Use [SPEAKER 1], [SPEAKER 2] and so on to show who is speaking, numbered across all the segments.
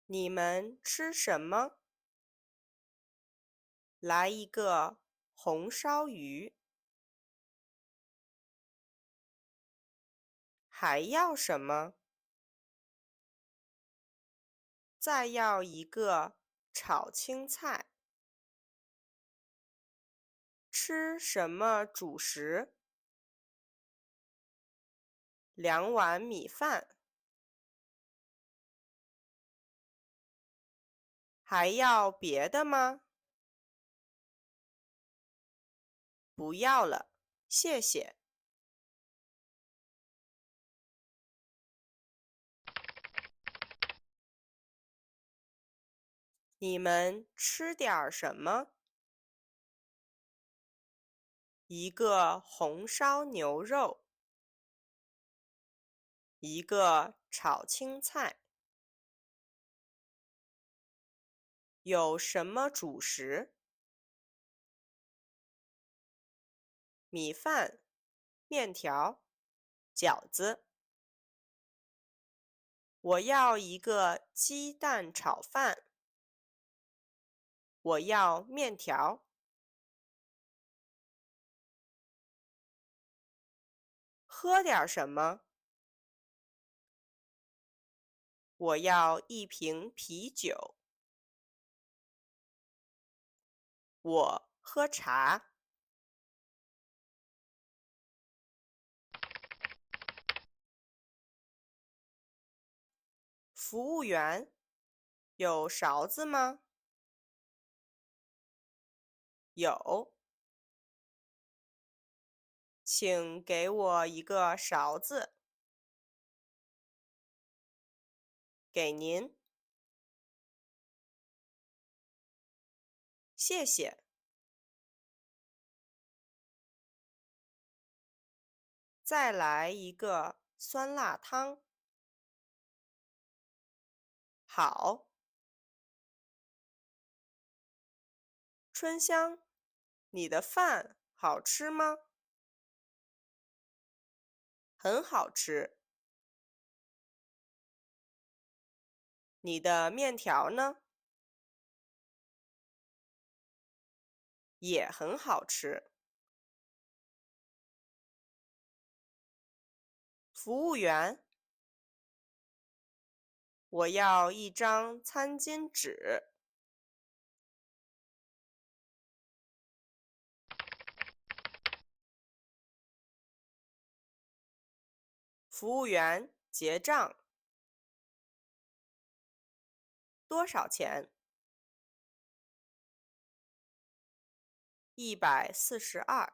[SPEAKER 1] 你们吃什么？来一个红烧鱼。还要什么？再要一个炒青菜。吃什么主食？2碗米饭。还要别的吗？不要了，谢谢。你们吃点儿什么？一个红烧牛肉，一个炒青菜。有什么主食？米饭、面条、饺子。我要一个鸡蛋炒饭。我要面条。喝点什么？我要一瓶啤酒。我喝茶。服务员，有勺子吗？有，请给我一个勺子。给您，谢谢。再来一个酸辣汤。好。春香，你的饭好吃吗？很好吃。你的面条呢？也很好吃。服务员，我要一张餐巾纸。服务员，结账。多少钱？142。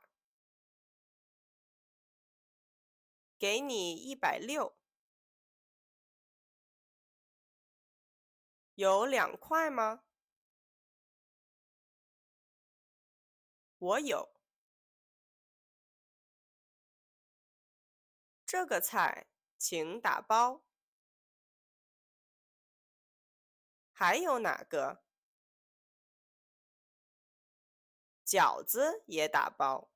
[SPEAKER 1] 给你160。有2块吗？我有。这个菜请打包。还有哪个？饺子也打包。